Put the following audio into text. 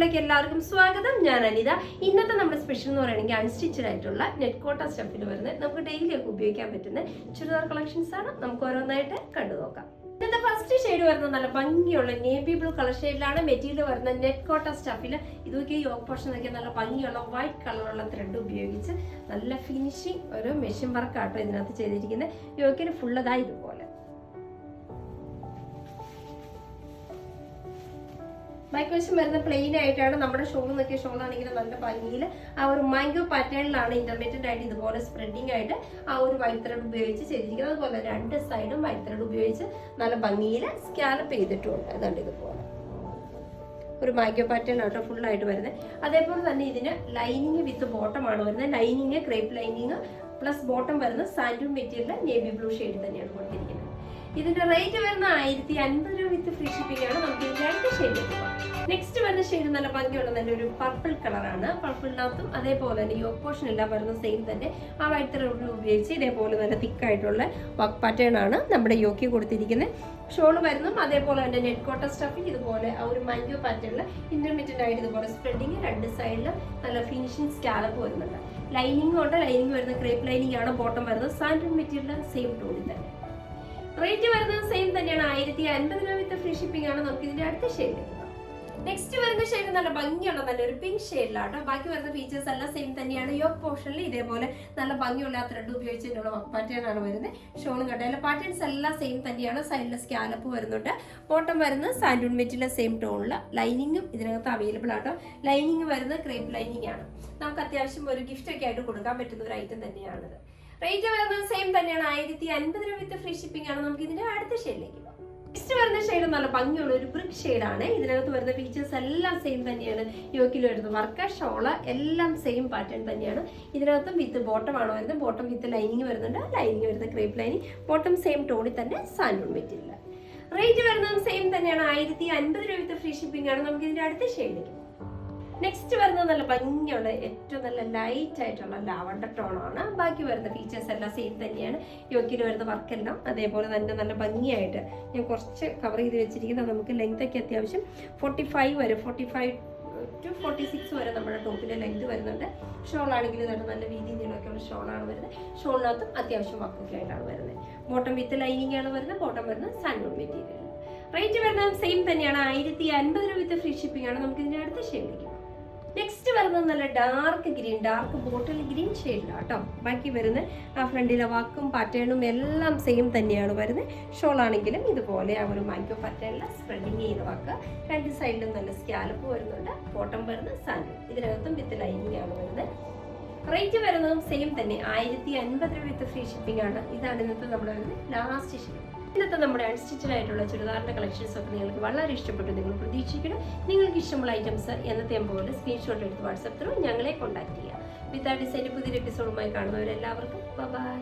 എപ്പിസോഡിലേക്ക് എല്ലാവർക്കും സ്വാഗതം. ഞാൻ അനിത. ഇന്നത്തെ നമ്മുടെ സ്പെഷ്യൽ എന്ന് പറയുകയാണെങ്കിൽ അൺസ്റ്റിച്ചഡ് ആയിട്ടുള്ള നെറ്റ് കോട്ട സ്റ്റഫിൽ വരുന്നത് നമുക്ക് ഡെയിലി ഒക്കെ ഉപയോഗിക്കാൻ പറ്റുന്ന ചുരിദാർ കളക്ഷൻസ് ആണ്. നമുക്ക് ഓരോന്നായിട്ട് കണ്ടു നോക്കാം. ഇന്നത്തെ ഫസ്റ്റ് ഷെയ്ഡ് വരുന്നത് നല്ല ഭംഗിയുള്ള നേവി ബ്ലൂ കളർ ഷെയ്ഡിലാണ്. മെറ്റീരിയൽ വരുന്ന നെറ്റ് കോട്ട സ്റ്റഫിൽ ഇതൊക്കെ യോക്ക് പോർഷൻ ഒക്കെ നല്ല ഭംഗിയുള്ള വൈറ്റ് കളറുള്ള ത്രെഡ് ഉപയോഗിച്ച് നല്ല ഫിനിഷിങ് ഒരു മെഷീൻ വർക്കാട്ടോ ഇതിനകത്ത് ചെയ്തിരിക്കുന്നത്. യോക്കിന് ഫുള്ളതായി ഇതുപോലെ. ബാക്ക് വശം വരുന്ന പ്ലെയിൻ ആയിട്ടാണ്. നമ്മുടെ ഷോൾ നോക്കിയ ഷോൾ ആണെങ്കിൽ നല്ല ഭംഗിയിൽ ആ ഒരു മാംഗോ പാറ്റേണിലാണ് ഇന്റർമീഡിയറ്റ് ആയിട്ട് ഇതുപോലെ സ്പ്രെഡിങ് ആയിട്ട് ആ ഒരു വൈറ്റ് ത്രെഡ് ഉപയോഗിച്ച് ചെയ്തിരിക്കുന്നത്. അതുപോലെ രണ്ട് സൈഡും വൈറ്റ് ത്രെഡ് ഉപയോഗിച്ച് നല്ല ഭംഗിയിൽ സ്കാലപ്പ് ചെയ്തിട്ടുണ്ട്. അതുകൊണ്ട് ഇതുപോലെ ഒരു മാംഗോ പാറ്റേൺ ആട്ടോ ഫുൾ ആയിട്ട് വരുന്നത്. അതേപോലെ തന്നെ ഇതിന് ലൈനിങ് വിത്ത് ബോട്ടം ആണ് വരുന്നത്. Lining crepe lining plus bottom വരുന്ന സാൻഡൂൺ മെറ്റീരിയൽ നേവി ബ്ലൂ ഷെയ്ഡ് തന്നെയാണ് കൊടുത്തിരിക്കുന്നത്. ഇതിന്റെ റേറ്റ് വരുന്ന 1050 രൂപ വിത്ത് ഫ്രീ ഷിപ്പിംഗ് ആണ്. നമുക്ക് രണ്ട് ഷെയ്ഡ്. നെക്സ്റ്റ് വരുന്ന ഷെയ്ഡ് നല്ല ഭംഗിയുള്ള നല്ലൊരു പർപ്പിൾ കളറാണ്. പർപ്പിളിനകത്തും അതേപോലെ തന്നെ യോക്ക് പോർഷൻ എല്ലാം വരുന്ന സെയിം തന്നെ ആ വൈറ്റ് ത്രെഡ് ഉപയോഗിച്ച് ഇതേപോലെ നല്ല തിക്കായിട്ടുള്ള വർക്ക് പാറ്റേൺ ആണ് നമ്മുടെ യോക്കി കൊടുത്തിരിക്കുന്നത്. ഷോള് വരുന്നു അതേപോലെ തന്നെ നെറ്റ് കോട്ട സ്റ്റഫിങ് ഇതുപോലെ ആ ഒരു മാംഗോ പാറ്റേണിൽ ഇന്റർമീഡിയറ്റ് ആയിട്ട് ഇതുപോലെ സ്പ്രെഡിങ് രണ്ട് സൈഡിലും നല്ല ഫിനിഷിങ് സ്കാലപ്പ് വരുന്നുണ്ട്. ലൈനിങ് ഉണ്ട്. ലൈനിങ് വരുന്ന ക്രേപ്പ് ലൈനിങ് ആണ്. ബോട്ടം വരുന്നത് സാൻഡൂൺ മെറ്റീരിയൽ സെയിം ടോണിൽ തന്നെ. റേറ്റ് വരുന്നത് സെയിം തന്നെയാണ്. 1050 രൂപ വിത്ത് ഫ്രീ ഷിപ്പിംഗ് ആണ്. നമുക്ക് ഇതിന്റെ അടുത്ത ഷെയ്ഡ്. നെക്സ്റ്റ് വരുന്ന ഷെയ്ഡ് നല്ല ഭംഗിയുള്ള നല്ലൊരു പിങ്ക് ഷെയ്ഡിലാട്ടോ. ബാക്കി വരുന്ന ഫീച്ചേഴ്സ് എല്ലാം സെയിം തന്നെയാണ്. യോക്ക് പോർഷനിൽ ഇതേപോലെ നല്ല ഭംഗിയുള്ള ത്രെഡ് ഉപയോഗിച്ചിട്ടുള്ള പാറ്റേൺ ആണ് വരുന്നത്. ഷോളും കട്ടയിലെ പാറ്റേൺസ് എല്ലാം സെയിം തന്നെയാണ്. സൈഡിലെ സ്കാലപ്പ് വരുന്നുണ്ട്. ബോട്ടം വരുന്നത് സാൻഡൂൺ മെറ്റീരിയൽ സെയിം ടോണിൽ. ലൈനിങ്ങും ഇതിനകത്ത് അവൈലബിൾ ആട്ടോ. ലൈനിങ് വരുന്നത് ക്രേപ്പ് ലൈനിങ് ആണ്. നമുക്ക് അത്യാവശ്യം ഒരു ഗിഫ്റ്റ് ഒക്കെ ആയിട്ട് കൊടുക്കാൻ പറ്റുന്ന ഒരു ഐറ്റം തന്നെയാണിത്. റേറ്റ് വരുന്നത് സെയിം തന്നെയാണ്. 1050 രൂപ വിത്ത് ഫ്രീ ഷിപ്പിംഗ് ആണ്. നമുക്ക് ഇതിന്റെ അടുത്ത ഷെയ്ഡിലേക്ക് പോകാം. നെക്സ്റ്റ് വരുന്ന ഷെയ്ഡ് നല്ല ഭംഗിയുള്ള ഒരു ബ്രിക്ക് ഷെയ്ഡാണ്. ഇതിനകത്ത് വരുന്ന ഫീച്ചേഴ്സ് എല്ലാം സെയിം തന്നെയാണ്. യോക്കിൽ വരുന്ന വർക്ക് ഷോള് എല്ലാം സെയിം പാറ്റേൺ തന്നെയാണ്. ഇതിനകത്തും വിത്ത് ബോട്ടം ആണ് വരുന്നത്. ബോട്ടം വിത്ത് ലൈനിങ് വരുന്നുണ്ട്. ലൈനിങ് വരുന്ന ക്രേപ്പ് ലൈനിങ്. ബോട്ടം സെയിം ടോണിൽ തന്നെ സാൻഡൂൺ മെറ്റീരിയൽ. റേറ്റ് വരുന്നത് സെയിം തന്നെയാണ്. 1050 രൂപ വിത്ത് ഫ്രീ ഷിപ്പിംഗ് ആണ്. നമുക്ക് ഇതിന്റെ അടുത്ത ഷെയ്ഡിലേക്ക്. നെക്സ്റ്റ് വരുന്നത് നല്ല ഭംഗിയുള്ള ഏറ്റവും നല്ല ലൈറ്റ് ആയിട്ടുള്ള ലാവണ്ടർ ടോണാണ്. ബാക്കി വരുന്ന ഫീച്ചേഴ്സ് എല്ലാം സെയിം തന്നെയാണ്. യോക്കിൽ വരുന്ന വർക്കെല്ലാം അതേപോലെ തന്നെ നല്ല ഭംഗിയായിട്ട് ഞാൻ കുറച്ച് കവർ ചെയ്ത് വെച്ചിരിക്കുന്നത്. നമുക്ക് ലെങ്ത് ഒക്കെ അത്യാവശ്യം 45 വരെ 45 to 46 വരെ നമ്മുടെ ടോപ്പിലെ ലെങ്ത് വരുന്നുണ്ട്. ഷോൾ ആണെങ്കിൽ തന്നെ നല്ല വീതി നീളമൊക്കെയുള്ള ഷോളാണ് വരുന്നത്. ഷോളിനകത്തും അത്യാവശ്യം വർക്കൊക്കെ ആയിട്ടാണ് വരുന്നത്. ബോട്ടം വിത്ത് ലൈനിങ് ആണ് വരുന്നത്. ബോട്ടം വരുന്നത് സാൻഡൂൺ മെറ്റീരിയൽ. റേറ്റ് വരുന്നത് സെയിം തന്നെയാണ്. 1050 രൂപ വിത്ത് ഫ്രീ ഷിപ്പിംഗ് ആണ്. നമുക്ക് ഇതിന്റെ അടുത്ത ഷെയ്ഡിലേക്ക്. നെക്സ്റ്റ് വരുന്നത് നല്ല dark green, dark bottle green ഷെയ്ഡിലാട്ടോ. ബാക്കി വരുന്ന ആ ഫ്രണ്ടിലെ വാക്കും പാറ്റേണും എല്ലാം സെയിം തന്നെയാണ് വരുന്നത്. ഷോൾ ആണെങ്കിലും ഇതുപോലെ ആ ഒരു മാംഗോ പാറ്റേണിൽ സ്പ്രെഡിങ് ചെയ്ത വാക്ക്. രണ്ട് സൈഡിലും നല്ല സ്കാലപ്പ് വരുന്നുണ്ട്. ബോട്ടം വരുന്നത് സാൻഡൂൺ. ഇതിനകത്തും വിത്ത് ലൈനിങ് ആണ് വരുന്നത്. റേറ്റ് വരുന്നതും സെയിം തന്നെ. 1050 രൂപ വിത്ത് ഫ്രീ ഷിപ്പിംഗ് ആണ്. ഇതാണ് ഇന്നത്തെ നമ്മുടെ ലാസ്റ്റ് ഷെയ്ഡ്. ഇന്നത്തെ നമ്മുടെ അൺസ്റ്റിച്ചഡ് ആയിട്ടുള്ള ചുരിദാറിന്റെ കളക്ഷൻസ് ഒക്കെ നിങ്ങൾക്ക് വളരെ ഇഷ്ടപ്പെട്ടു നിങ്ങൾ പ്രതീക്ഷിക്കണം. നിങ്ങൾക്ക് ഇഷ്ടമുള്ള ഐറ്റംസ് എന്നത്തെയും പോലെ സ്ക്രീൻഷോട്ട് എടുത്ത് വാട്സ്ആപ്പ് ത്രൂ ഞങ്ങളെ കോൺടാക്ട് ചെയ്യുക. വിത്ത് ആ ഡിസൈൻ പുതിയൊരു എപ്പിസോഡുമായി കാണുന്നവരെല്ലാവർക്കും ബൈ.